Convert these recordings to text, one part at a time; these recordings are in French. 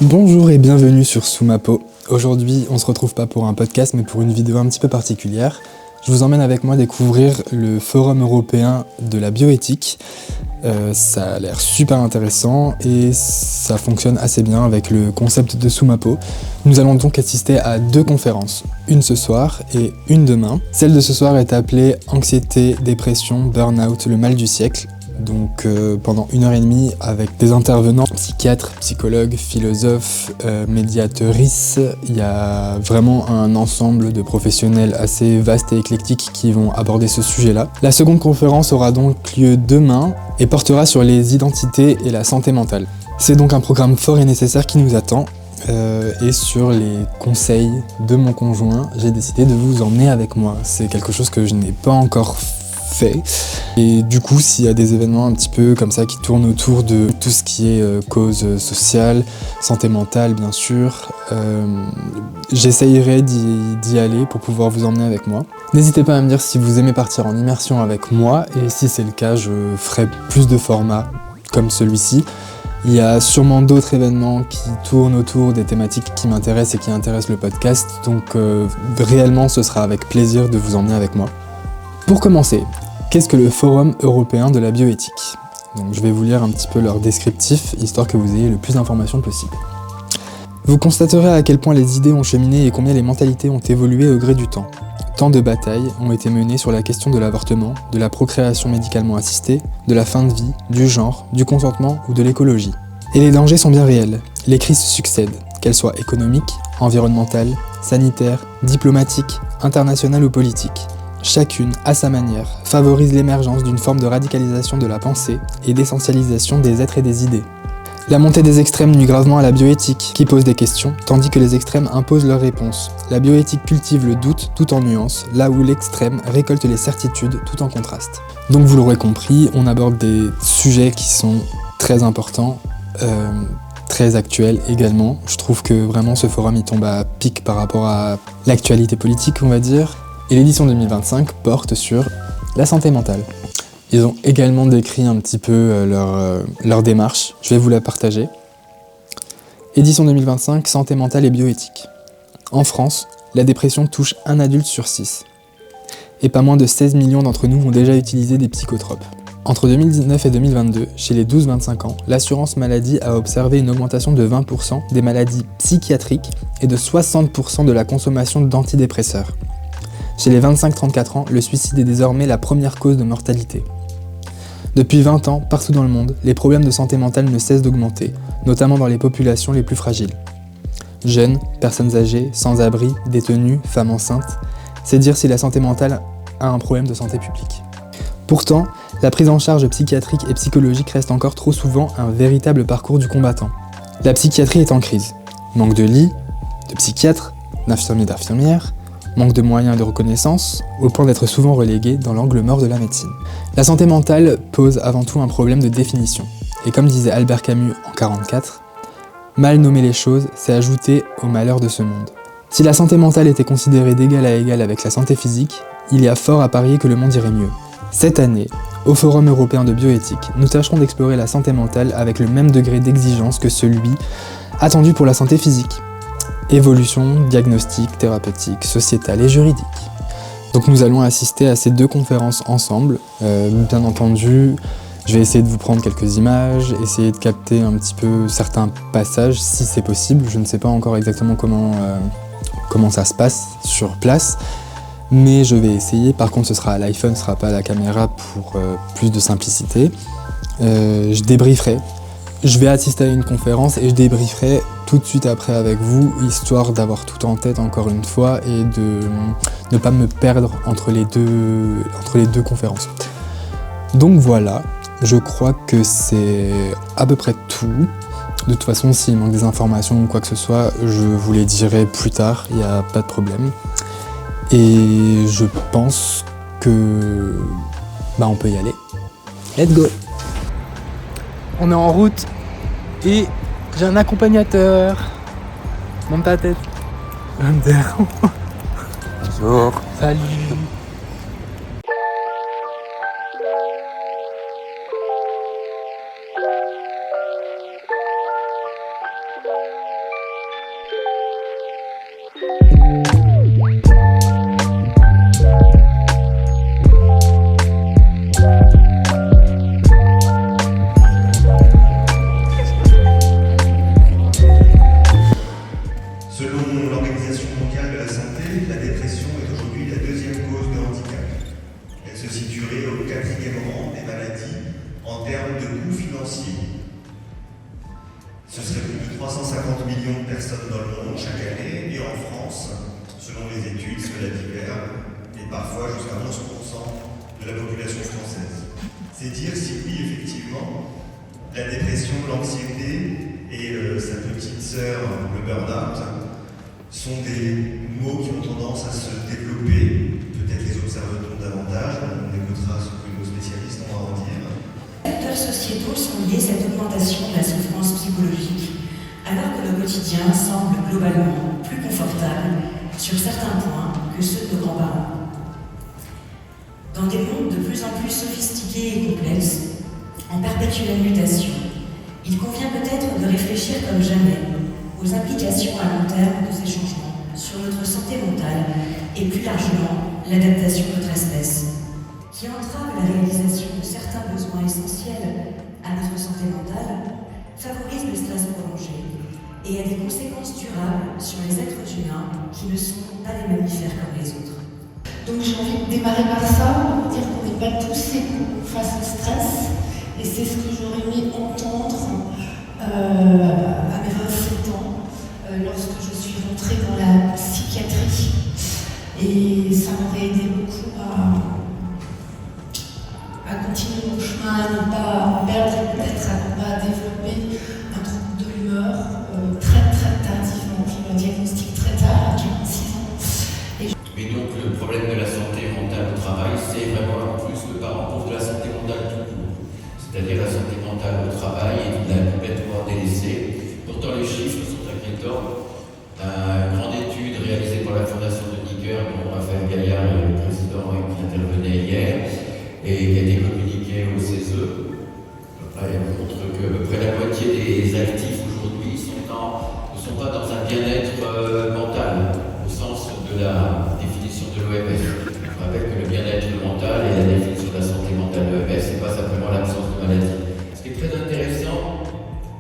Bonjour et bienvenue sur Sous ma peau. Aujourd'hui, on se retrouve pas pour un podcast, mais pour une vidéo un petit peu particulière. Je vous emmène avec moi découvrir le Forum européen de la bioéthique. Ça a l'air super intéressant et ça fonctionne assez bien avec le concept de Sous ma peau. Nous allons donc assister à 2 conférences, une ce soir et une demain. Celle de ce soir est appelée Anxiété, dépression, burn-out, le mal du siècle. Donc pendant 1h30 avec des intervenants, psychiatres, psychologues, philosophes, médiatrices. Il y a vraiment un ensemble de professionnels assez vaste et éclectique qui vont aborder ce sujet-là. La seconde conférence aura donc lieu demain et portera sur les identités et la santé mentale. C'est donc un programme fort et nécessaire qui nous attend. Et sur les conseils de mon conjoint, j'ai décidé de vous emmener avec moi. C'est quelque chose que je n'ai pas encore fait. Et du coup, s'il y a des événements un petit peu comme ça qui tournent autour de tout ce qui est cause sociale, santé mentale bien sûr, j'essayerai d'y aller pour pouvoir vous emmener avec moi. N'hésitez pas à me dire si vous aimez partir en immersion avec moi, et si c'est le cas, je ferai plus de formats comme celui-ci. Il y a sûrement d'autres événements qui tournent autour des thématiques qui m'intéressent et qui intéressent le podcast, donc réellement ce sera avec plaisir de vous emmener avec moi. Pour commencer, qu'est-ce que le Forum européen de la bioéthique ? Donc je vais vous lire un petit peu leur descriptif, histoire que vous ayez le plus d'informations possible. Vous constaterez à quel point les idées ont cheminé et combien les mentalités ont évolué au gré du temps. Tant de batailles ont été menées sur la question de l'avortement, de la procréation médicalement assistée, de la fin de vie, du genre, du consentement ou de l'écologie. Et les dangers sont bien réels. Les crises se succèdent, qu'elles soient économiques, environnementales, sanitaires, diplomatiques, internationales ou politiques. Chacune, à sa manière, favorise l'émergence d'une forme de radicalisation de la pensée et d'essentialisation des êtres et des idées. La montée des extrêmes nuit gravement à la bioéthique, qui pose des questions, tandis que les extrêmes imposent leurs réponses. La bioéthique cultive le doute tout en nuances, là où l'extrême récolte les certitudes tout en contraste. Donc vous l'aurez compris, on aborde des sujets qui sont très importants, très actuels également. Je trouve que vraiment ce forum il tombe à pic par rapport à l'actualité politique, on va dire. Et l'édition 2025 porte sur la santé mentale. Ils ont également décrit un petit peu leur démarche, je vais vous la partager. Édition 2025, santé mentale et bioéthique. En France, la dépression touche 1 adulte sur 6. Et pas moins de 16 millions d'entre nous ont déjà utilisé des psychotropes. Entre 2019 et 2022, chez les 12-25 ans, l'assurance maladie a observé une augmentation de 20% des maladies psychiatriques et de 60% de la consommation d'antidépresseurs. Chez les 25-34 ans, le suicide est désormais la première cause de mortalité. Depuis 20 ans, partout dans le monde, les problèmes de santé mentale ne cessent d'augmenter, notamment dans les populations les plus fragiles. Jeunes, personnes âgées, sans-abri, détenus, femmes enceintes, c'est dire si la santé mentale a un problème de santé publique. Pourtant, la prise en charge psychiatrique et psychologique reste encore trop souvent un véritable parcours du combattant. La psychiatrie est en crise. Manque de lits, de psychiatres, d'infirmiers, d'infirmières, manque de moyens et de reconnaissance, au point d'être souvent relégué dans l'angle mort de la médecine. La santé mentale pose avant tout un problème de définition. Et comme disait Albert Camus en 1944, mal nommer les choses, c'est ajouter au malheur de ce monde. Si la santé mentale était considérée d'égal à égal avec la santé physique, il y a fort à parier que le monde irait mieux. Cette année, au Forum européen de bioéthique, nous tâcherons d'explorer la santé mentale avec le même degré d'exigence que celui attendu pour la santé physique. Évolution, diagnostic, thérapeutique, sociétale et juridique. Donc nous allons assister à ces 2 conférences ensemble. Bien entendu, je vais essayer de vous prendre quelques images, essayer de capter un petit peu certains passages si c'est possible. Je ne sais pas encore exactement comment ça se passe sur place, mais je vais essayer. Par contre, ce sera à l'iPhone, ce ne sera pas à la caméra pour plus de simplicité. Je débrieferai. Je vais assister à une conférence et je débrieferai tout de suite après avec vous, histoire d'avoir tout en tête encore une fois et de ne pas me perdre entre les deux conférences. Donc voilà, je crois que c'est à peu près tout. De toute façon, s'il manque des informations ou quoi que ce soit, je vous les dirai plus tard, il n'y a pas de problème. Et je pense que on peut y aller. Let's go! On est en route et j'ai un accompagnateur. Monte ta tête. Bonjour. Salut. 350 millions de personnes dans le monde chaque année, et en France, selon les études, cela diffère, et parfois jusqu'à 11% de la population française. C'est dire si oui, effectivement, la dépression, l'anxiété et sa petite sœur, le burn-out, sont des mots qui ont tendance à se développer. Peut-être les observe-t-on davantage, on écoutera ce que nos spécialistes ont à en dire. Les facteurs sociétaux sont liés à cette augmentation de la souffrance psychologique, alors que nos quotidiens semblent globalement plus confortables sur certains points que ceux de nos grands-parents. Dans des mondes de plus en plus sophistiqués et complexes, en perpétuelle mutation, il convient peut-être de réfléchir comme jamais aux implications à long terme de ces changements sur notre santé mentale et plus largement l'adaptation de notre espèce, qui entrave la réalisation de certains besoins essentiels à notre santé mentale, favorise le stress prolongé et a des conséquences durables sur les êtres humains qui ne sont pas des mammifères comme les autres. Donc j'ai envie de démarrer par ça, pour dire qu'on n'est pas tous égaux face au stress, et c'est ce que j'aurais aimé entendre à mes 27 ans, lorsque je suis rentrée dans la psychiatrie. Et ça m'aurait aidé beaucoup à continuer mon chemin, à ne pas perdre, peut-être à ne pas développer un trouble de l'humeur très tardivement. J'ai eu un diagnostic très tard, à 46 ans. Mais donc le problème de la santé mentale au travail, c'est vraiment en plus le parent pauvre de la santé mentale tout court. C'est-à-dire la santé mentale au travail est complètement délaissée. Pourtant les chiffres sont inquiétants. Une grande étude réalisée par la Fondation de Niger, dont Raphaël Gaillard est le président et qui intervenait hier, et qui a été communiquée au CESE, montre que à peu près la moitié des actifs aujourd'hui ne sont pas dans un bien-être mental, au sens de la définition de l'OMS. Je rappelle que le bien-être mental et la définition de la santé mentale de l'OMS, ce n'est pas simplement l'absence de maladie. Ce qui est très intéressant,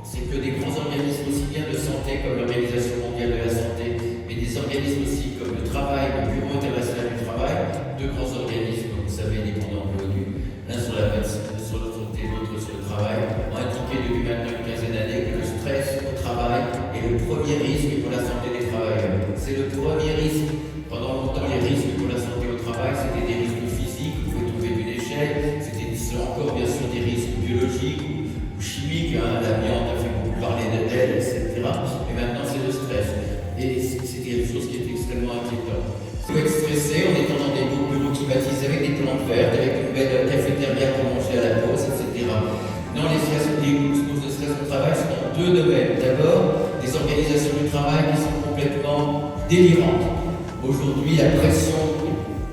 c'est que des grands organismes aussi bien de santé comme l'Organisation mondiale de la santé, mais des organismes aussi comme le travail, le Bureau international du travail, deux grands organismes, comme vous savez, dépendants de l'ONU, l'un sur la médecine, sur la santé, l'autre sur le travail, ont indiqué depuis maintenant une quinzaine d'années que le stress au travail est le premier risque pour la santé des travailleurs. C'est le premier risque. Pendant longtemps, les risques pour la santé au travail, c'était des risques physiques, vous pouvez trouver d'une échelle, c'était encore bien sûr des risques biologiques ou chimiques, l'amiante a fait beaucoup parler d'elle, etc. Et maintenant, c'est le stress. Et c'est quelque chose qui est extrêmement inquiétant. Il faut être stressé en étant dans des bureaux climatisés avec des plantes vertes, avec une belle cafétéria pour manger à la pause, etc. Non, les causes de stress au travail sont dans deux domaines. D'abord, des organisations du travail qui sont complètement délirantes. Aujourd'hui, la pression,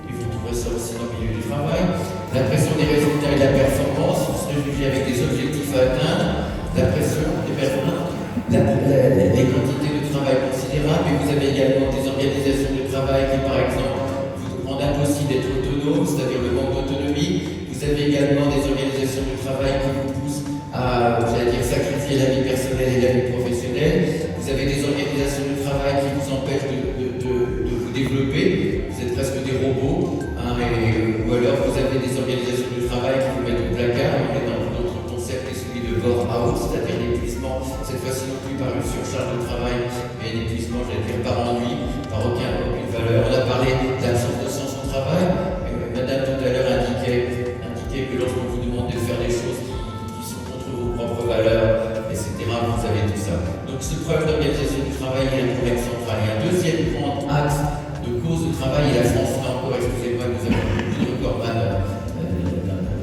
et vous trouverez ça aussi dans le milieu du travail, la pression des résultats et de la performance, se réfugie avec des objectifs à atteindre, la pression des performances, les quantités de travail considérables, mais vous avez également des organisations de travail qui, par exemple, vous rendent impossible d'être autonome, c'est-à-dire le manque d'autonomie. Vous avez également des organisations de travail qui vous poussent à, sacrifier la vie personnelle et la vie professionnelle. Vous avez des organisations de travail qui vous empêchent de vous développer. Vous êtes presque des robots. Ou alors vous avez des organisations de travail qui vous mettent au placard. On est dans notre concept qui est celui de bore-out, c'est-à-dire l'épuisement, cette fois-ci non plus par une surcharge de travail, mais un épuisement, par ennui, par aucune valeur. On a parlé d'absence de sens au travail. Madame tout à l'heure indiquait que lorsqu'on vous demande de faire des choses qui sont contre vos propres valeurs, etc., vous avez tout ça. Donc ce problème d'organisation du travail est un problème central. Et un deuxième grand axe de cause de travail, et la France, là encore, excusez-moi, nous avons beaucoup de recordman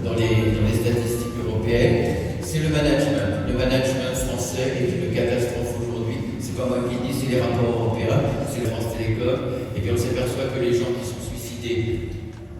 dans les statistiques européennes, c'est le management. Le management français est une catastrophe aujourd'hui. C'est pas moi qui le dis, c'est les rapports européens, c'est France Télécom. Et puis on s'aperçoit que les gens qui sont suicidés,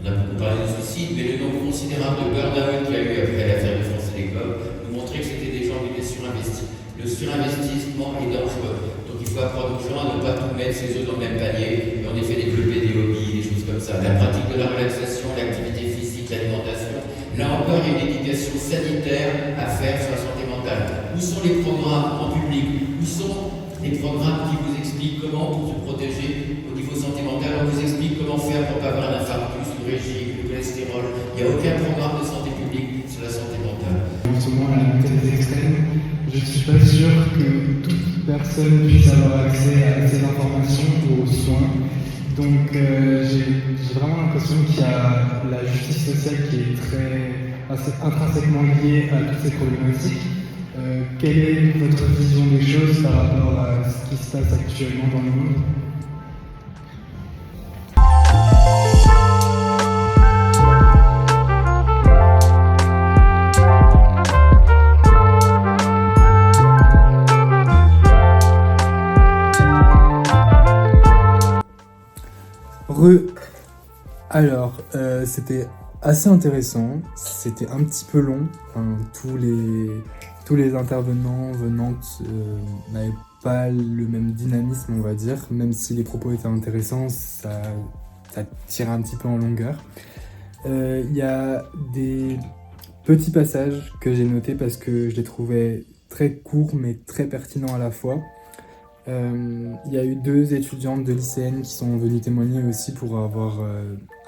on a beaucoup parlé de suicide, mais le nombre considérable de burn-out qu'il y a eu après l'affaire de France Télécom nous montrait que c'était des gens qui étaient surinvestis. Le surinvestissement est dangereux. Donc il faut apprendre aux gens à ne pas tout mettre ses œufs dans le même panier et en effet développer des hobbies, des choses comme ça. La pratique de la relaxation, l'activité physique, l'alimentation. Là encore, il y a une éducation sanitaire à faire sur la santé mentale. Où sont les programmes en public? Où sont les programmes qui vous expliquent comment pour se protéger au niveau santé mentale? On vous explique comment faire pour ne pas avoir un infarctus, le régime, le cholestérol. Il n'y a aucun programme de santé publique sur la santé mentale. En ce moment, à la montée des extrêmes, je ne suis pas sûr que tout toute personne puisse avoir accès à ces informations, aux soins. Donc j'ai vraiment l'impression qu'il y a la justice sociale qui est intrinsèquement liée à toutes ces problématiques. Quelle est votre vision des choses par rapport à ce qui se passe actuellement dans le monde ? Alors, c'était assez intéressant, c'était un petit peu long, tous les intervenants venantes n'avaient pas le même dynamisme, on va dire, même si les propos étaient intéressants, ça tire un petit peu en longueur. Il y a des petits passages que j'ai notés parce que je les trouvais très courts mais très pertinents à la fois. Il y a eu 2 étudiantes de lycéennes qui sont venues témoigner aussi pour avoir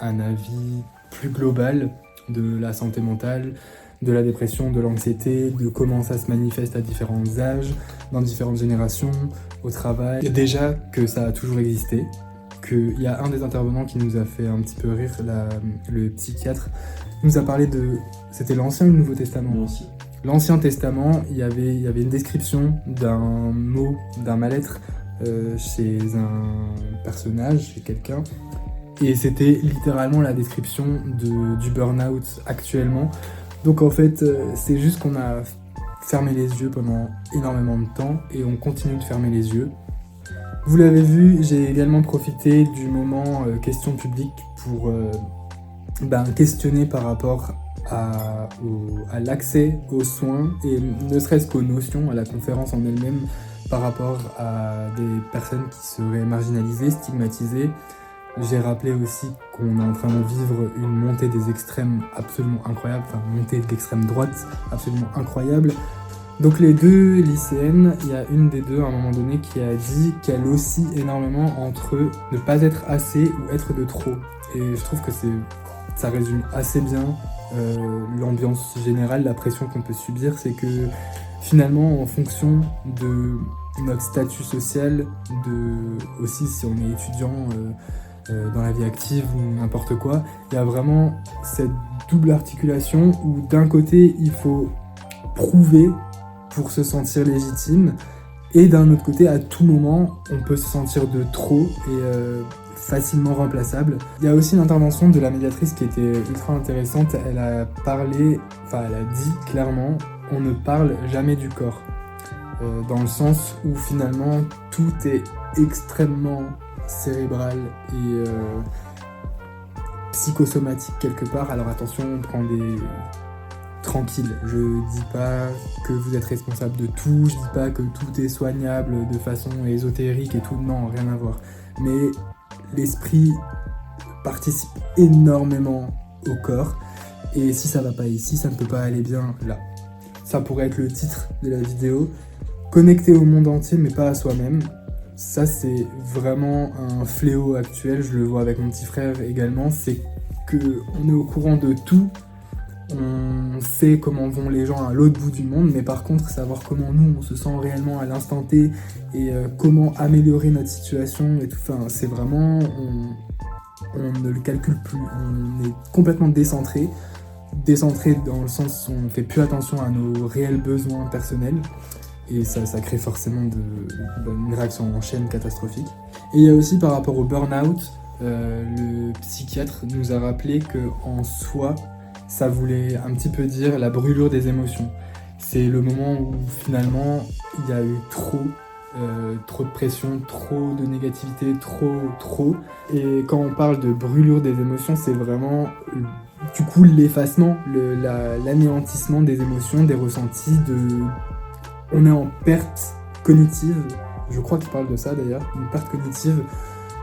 un avis plus global de la santé mentale, de la dépression, de l'anxiété, de comment ça se manifeste à différents âges, dans différentes générations, au travail. Déjà que ça a toujours existé, qu'il y a un des intervenants qui nous a fait un petit peu rire, le psychiatre, nous a parlé de... C'était l'Ancien ou le Nouveau Testament ? L'Ancien Testament, il y avait une description d'un mot, d'un mal-être chez un personnage, chez quelqu'un. Et c'était littéralement la description du burn-out actuellement. Donc en fait, c'est juste qu'on a fermé les yeux pendant énormément de temps et on continue de fermer les yeux. Vous l'avez vu, j'ai également profité du moment question publique pour questionner par rapport à l'accès aux soins et ne serait-ce qu'aux notions, à la conférence en elle-même par rapport à des personnes qui seraient marginalisées, stigmatisées. J'ai rappelé aussi qu'on est en train de vivre une montée des extrêmes absolument incroyable, enfin une montée de l'extrême droite absolument incroyable. Donc les 2 lycéennes, il y a une des 2 à un moment donné qui a dit qu'elle oscille énormément entre ne pas être assez ou être de trop. Et je trouve que ça résume assez bien l'ambiance générale, la pression qu'on peut subir, c'est que finalement en fonction de notre statut social, aussi si on est étudiant dans la vie active ou n'importe quoi, il y a vraiment cette double articulation où d'un côté il faut prouver pour se sentir légitime et d'un autre côté à tout moment on peut se sentir de trop et facilement remplaçable. Il y a aussi l'intervention de la médiatrice qui était ultra intéressante. Elle a dit clairement, on ne parle jamais du corps. Dans le sens où finalement tout est extrêmement cérébral et psychosomatique quelque part. Alors attention, on prend des... Tranquille, je dis pas que vous êtes responsable de tout, je dis pas que tout est soignable de façon ésotérique et tout, non, rien à voir. Mais l'esprit participe énormément au corps et si ça va pas ici, ça ne peut pas aller bien là. Ça pourrait être le titre de la vidéo. Connecté au monde entier mais pas à soi-même. Ça c'est vraiment un fléau actuel, je le vois avec mon petit frère également, c'est qu'on est au courant de tout. On sait comment vont les gens à l'autre bout du monde, mais par contre savoir comment nous on se sent réellement à l'instant T et comment améliorer notre situation et tout, enfin c'est vraiment, on ne le calcule plus, on est complètement décentré dans le sens où on ne fait plus attention à nos réels besoins personnels et ça crée forcément une réaction en chaîne catastrophique. Et il y a aussi par rapport au burn-out, le psychiatre nous a rappelé qu'en soi ça voulait un petit peu dire la brûlure des émotions. C'est le moment où finalement il y a eu trop de pression, trop de négativité, trop. Et quand on parle de brûlure des émotions, c'est vraiment du coup l'effacement, l'anéantissement des émotions, des ressentis, on est en perte cognitive, je crois qu'il parle de ça d'ailleurs, une perte cognitive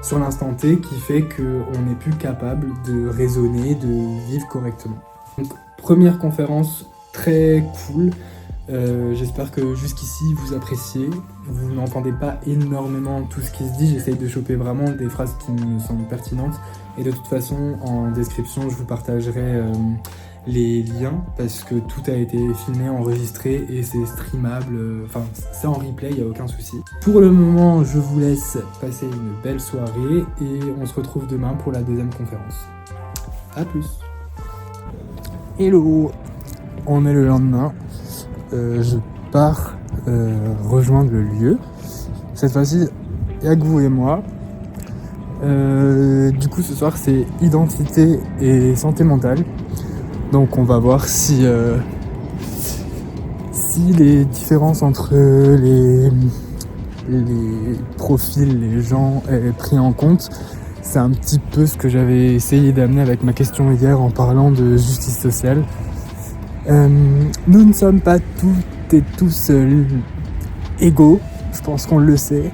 sur l'instant T qui fait qu'on n'est plus capable de raisonner, de vivre correctement. Donc, première conférence très cool, j'espère que jusqu'ici vous appréciez, vous n'entendez pas énormément tout ce qui se dit, j'essaye de choper vraiment des phrases qui me semblent pertinentes et de toute façon en description je vous partagerai les liens parce que tout a été filmé, enregistré et c'est streamable, enfin c'est en replay, il n'y a aucun souci. Pour le moment, je vous laisse passer une belle soirée et on se retrouve demain pour la deuxième conférence. A plus. Hello, on est le lendemain, je pars rejoindre le lieu. Cette fois-ci, il n'y a que vous et moi. Du coup, ce soir, c'est identité et santé mentale. Donc, on va voir si les différences entre les profils, les gens est pris en compte. C'est un petit peu ce que j'avais essayé d'amener avec ma question hier en parlant de justice sociale. Nous ne sommes pas toutes et tous égaux, je pense qu'on le sait.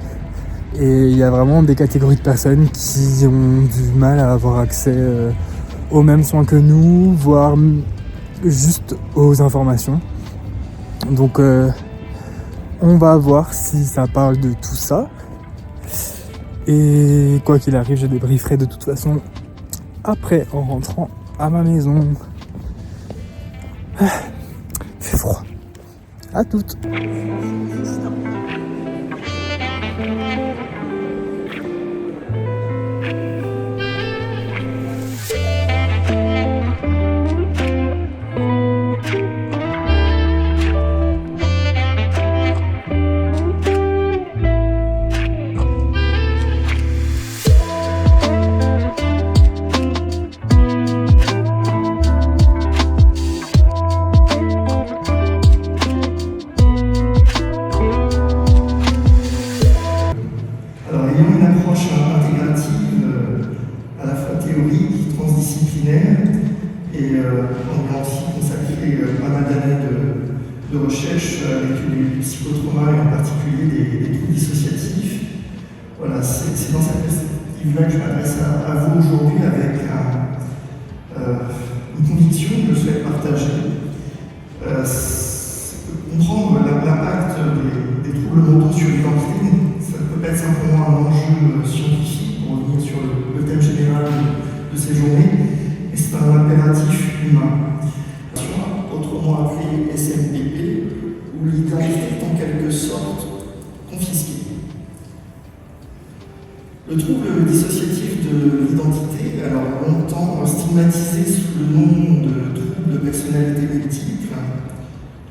Et il y a vraiment des catégories de personnes qui ont du mal à avoir accès aux mêmes soins que nous, voire juste aux informations. Donc on va voir si ça parle de tout ça. Et quoi qu'il arrive, je débrieferai de toute façon après en rentrant à ma maison. Il fait froid. À toutes. de recherche avec les psychotraumas et en particulier des troubles dissociatifs. Voilà, c'est dans cette perspective-là que je m'adresse à vous aujourd'hui avec une conviction que je souhaite partager. Comprendre l'impact des troubles mentaux sur l'identité, ça ne peut pas être simplement un enjeu scientifique pour revenir sur le thème général de ces journées, mais c'est un impératif humain. Autrement appelé SMPP, où l'identité est en quelque sorte confisquée. Le trouble dissociatif de l'identité, alors longtemps stigmatisé sous le nom de trouble de personnalité multiple,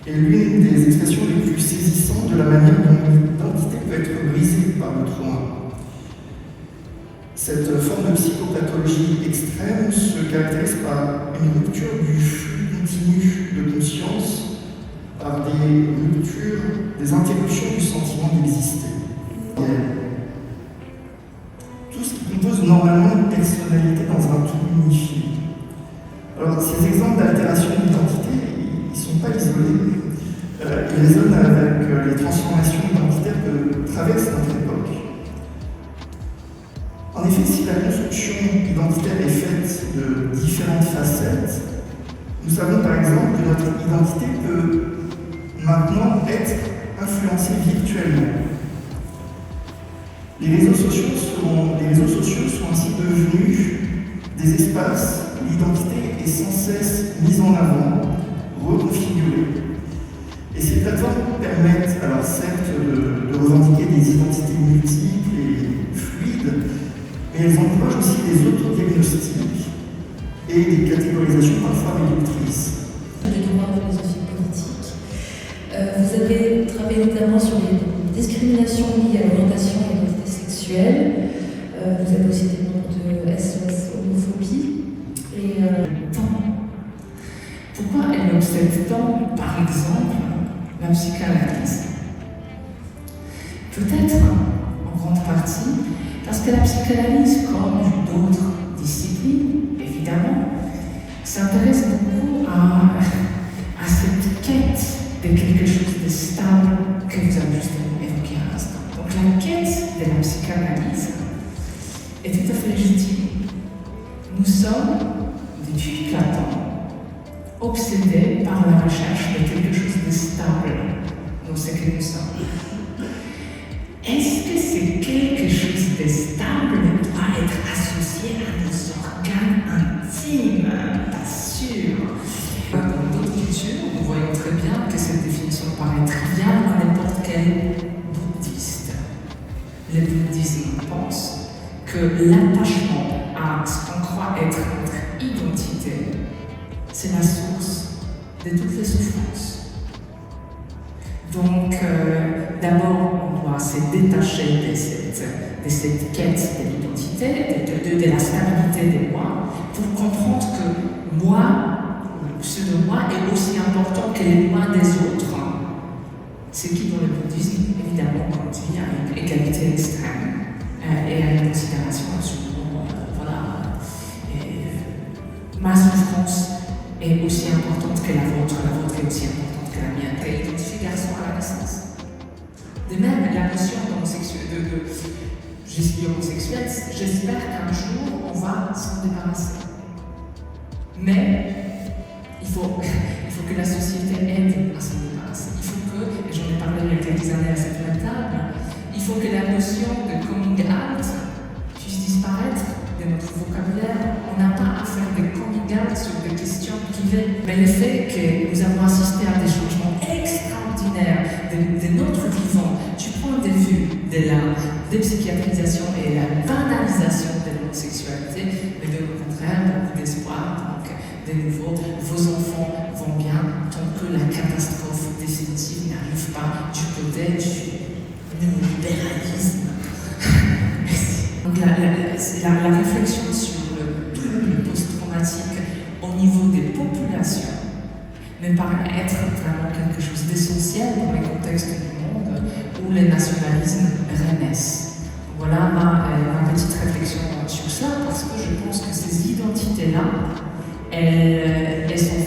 est l'une des expressions les plus saisissantes de la manière dont l'identité peut être brisée par le trauma. Cette forme de psychopathologie extrême se caractérise par une rupture du flux continu de conscience, par des ruptures, des interruptions du sentiment d'exister. Tout ce qui compose normalement une personnalité dans un tout unifié. Alors, ces exemples d'altération d'identité, ils ne sont pas isolés. Ils résonnent avec les transformations identitaires que traverse notre époque. En effet, si la construction identitaire est faite de différentes facettes, nous savons par exemple que notre identité peut maintenant être influencée virtuellement. Les réseaux sociaux sont ainsi devenus des espaces où l'identité est sans cesse mise en avant, reconfigurée. Et ces plateformes permettent, alors certes, de revendiquer des identités multiples et fluides, mais elles encouragent aussi des autodiagnostics et des catégorisations parfois réductrices. Les droits de philosophie politique. Vous avez travaillé notamment sur les discriminations liées à l'orientation et à l'identité sexuelle. Vous êtes aussi des membres de SOS Homophobie. Et pourquoi elle obsède tant, par exemple, la psychanalyse? Peut-être, en grande partie, parce que la psychanalyse, comme d'autres disciplines, évidemment, s'intéresse beaucoup à cette quête de quelque chose de stable que vous avez justement évoqué à l'instant. Donc la quête de la psychanalyse est tout à fait légitime. Nous sommes, depuis Platon, obsédés par la recherche de quelque chose de stable dans ce que nous sommes. Est-ce que c'est quelque chose de stable doit être associé à nos organes intimes? Pas sûr. le bouddhisme pense que l'attachement à ce qu'on croit être notre identité, c'est la source de toutes les souffrances. Donc, d'abord, on doit se détacher de cette quête de l'identité, de la stabilité de moi, pour comprendre que moi, ce de moi est aussi important que les moi des autres. Ce qui, dans le bouddhisme, évidemment, conduit à une égalité extrême et à une considération absolument, ma souffrance est aussi importante que la vôtre est aussi importante que la mienne. Elle identifie garçon à la naissance. De même, la notion je suis homosexuel, j'espère qu'un jour on va s'en débarrasser. Mais il faut que la société aide à s'en débarrasser. Il faut que, et j'en ai parlé il y a quelques années à cette même table, il faut que la notion de coming out puisse disparaître de notre vocabulaire. On n'a pas à faire des coming out sur des questions privées. Mais le fait que nous avons assisté à des changements extraordinaires de notre vivant, du point de vue de la dépsychiatrisation et la banalisation de l'homosexualité, mais de contraire, beaucoup d'espoir. Donc, de nouveau, vos enfants vont bien tant que la catastrophe définitive n'arrive pas du côté du néolibéralisme. Donc, la réflexion sur le trouble post-traumatique au niveau des populations me paraît être vraiment quelque chose d'essentiel dans les contextes du monde où les nationalismes renaissent. Voilà ma petite réflexion sur ça, parce que je pense que ces identités-là, elles sont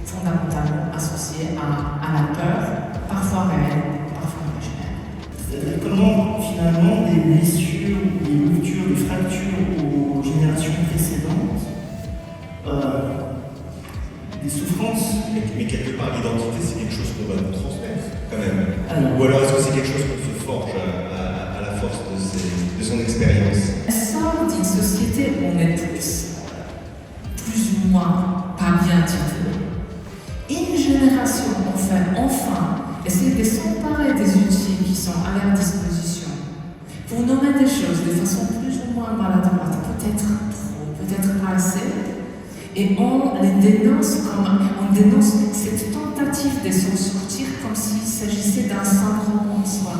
fondamentalement associées à la peur, parfois réelle, parfois imaginaire. Comment finalement les blessures, les ruptures, les fractures aux générations précédentes, des souffrances. Mais quelque part, l'identité, c'est quelque chose qu'on va nous transmettre, quand même. Ou alors est-ce que c'est quelque chose qu'on se forge à la force de son expérience? Sort d'une société où on est tous plus ou moins pas bien titrés. Une génération, enfin, essaie de s'emparer des outils qui sont à leur disposition pour nommer des choses de façon plus ou moins maladroite, peut-être trop, peut-être pas assez. Et on dénonce cette tentative de s'en sortir comme s'il s'agissait d'un syndrome en soi.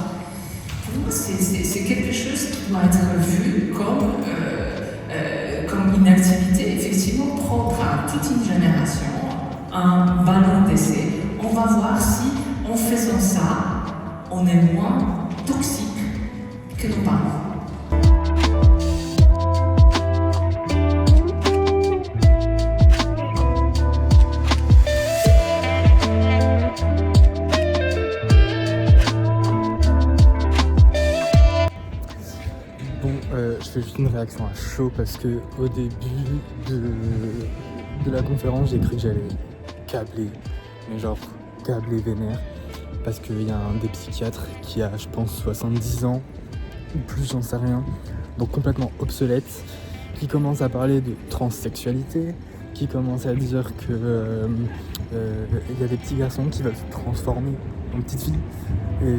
Pour moi, c'est quelque chose qui doit être vu comme une activité effectivement propre à toute une génération, un ballon d'essai. On va voir si, en faisant ça, on est moins toxique que nos parents. Je fais juste une réaction à chaud parce que au début de la conférence, j'ai cru que j'allais câbler, mais genre câbler vénère, parce qu'il y a un des psychiatres qui a, je pense, 70 ans, ou plus, j'en sais rien, donc complètement obsolète, qui commence à parler de transsexualité, qui commence à dire que y a des petits garçons qui veulent se transformer en petites filles, et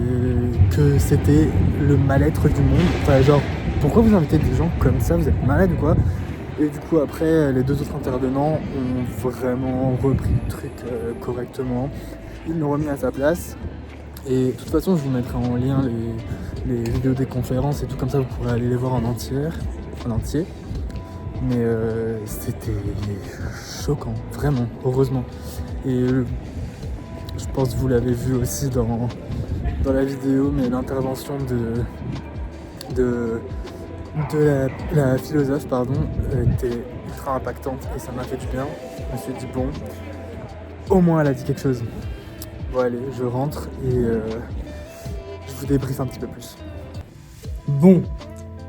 que c'était le mal-être du monde. Enfin, genre, pourquoi vous invitez des gens comme ça? Vous êtes malades ou quoi? Et du coup, après, les deux autres intervenants ont vraiment repris le truc correctement. Ils l'ont remis à sa place. Et de toute façon, je vous mettrai en lien les vidéos des conférences et tout, comme ça vous pourrez aller les voir en entier. Mais c'était choquant, vraiment, heureusement. Et je pense que vous l'avez vu aussi dans la vidéo, mais l'intervention de la philosophe était ultra impactante et ça m'a fait du bien. Je me suis dit bon, au moins elle a dit quelque chose. Bon allez, je rentre et je vous débriefe un petit peu plus. Bon,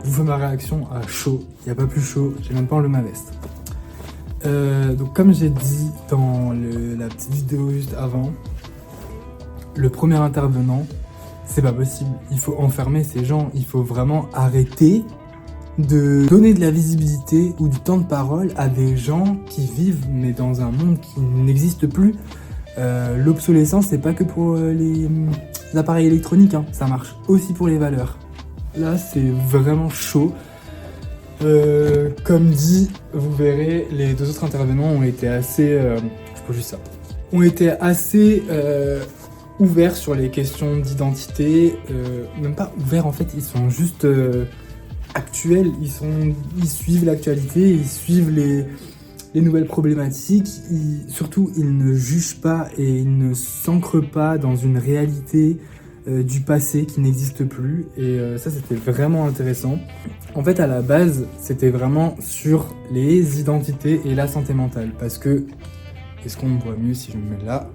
je vous fais ma réaction à chaud. Il n'y a pas plus chaud, j'ai même pas enlevé ma veste. Donc comme j'ai dit dans la petite vidéo juste avant, le premier intervenant, c'est pas possible. Il faut enfermer ces gens, il faut vraiment arrêter de donner de la visibilité ou du temps de parole à des gens qui vivent mais dans un monde qui n'existe plus. L'obsolescence, c'est pas que pour les appareils électroniques, hein. Ça marche aussi pour les valeurs. Là, c'est vraiment chaud. Comme dit, vous verrez, les deux autres intervenants ont été assez... je pose juste ça. Ont été assez ouverts sur les questions d'identité. Même pas ouverts, en fait, ils sont juste actuels. Ils suivent l'actualité, ils suivent les nouvelles problématiques. Surtout, ils ne jugent pas et ils ne s'ancrent pas dans une réalité du passé qui n'existe plus. Et ça, c'était vraiment intéressant. En fait, à la base, c'était vraiment sur les identités et la santé mentale. Parce que, est-ce qu'on me voit mieux si je me mets là ?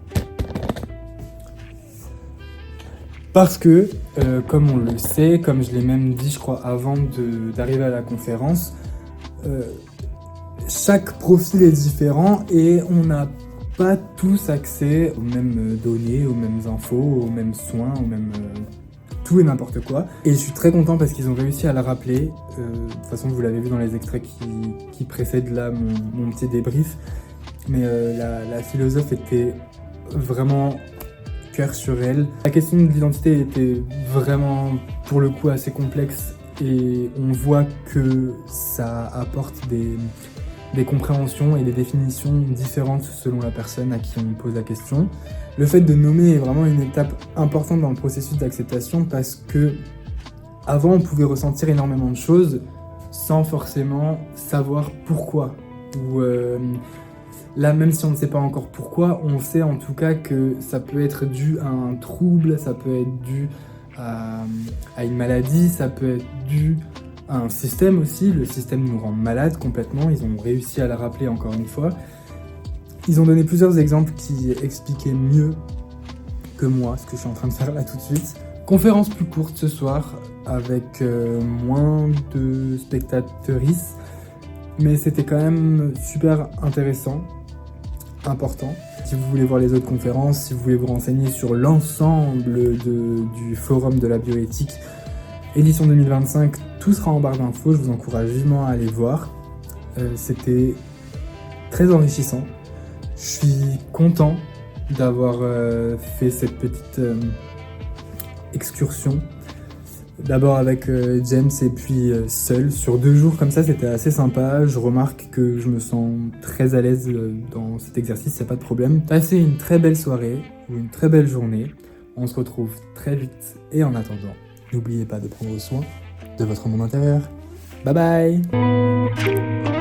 Parce que, comme on le sait, comme je l'ai même dit, je crois, avant d'arriver à la conférence, chaque profil est différent et on n'a pas tous accès aux mêmes données, aux mêmes infos, aux mêmes soins, aux mêmes... tout et n'importe quoi. Et je suis très content parce qu'ils ont réussi à le rappeler. De toute façon, vous l'avez vu dans les extraits qui précèdent là mon petit débrief. Mais la philosophe était vraiment cœur sur elle. La question de l'identité était vraiment, pour le coup, assez complexe. Et on voit que ça apporte des compréhensions et des définitions différentes selon la personne à qui on pose la question. Le fait de nommer est vraiment une étape importante dans le processus d'acceptation parce que avant on pouvait ressentir énormément de choses sans forcément savoir pourquoi. Ou là, même si on ne sait pas encore pourquoi, on sait en tout cas que ça peut être dû à un trouble, ça peut être dû à une maladie, ça peut être dû à un système aussi. Le système nous rend malades complètement, ils ont réussi à le rappeler encore une fois. Ils ont donné plusieurs exemples qui expliquaient mieux que moi ce que je suis en train de faire là tout de suite. Conférence plus courte ce soir avec moins de spectatrices, mais c'était quand même super intéressant, important. Si vous voulez voir les autres conférences, si vous voulez vous renseigner sur l'ensemble du forum de la bioéthique, édition 2025, tout sera en barre d'infos, je vous encourage vivement à aller voir. C'était très enrichissant. Je suis content d'avoir fait cette petite excursion. D'abord avec James et puis seul. Sur 2 jours comme ça, c'était assez sympa. Je remarque que je me sens très à l'aise dans cet exercice, c'est pas de problème. Passez une très belle soirée ou une très belle journée. On se retrouve très vite. Et en attendant, n'oubliez pas de prendre soin de votre monde intérieur. Bye bye!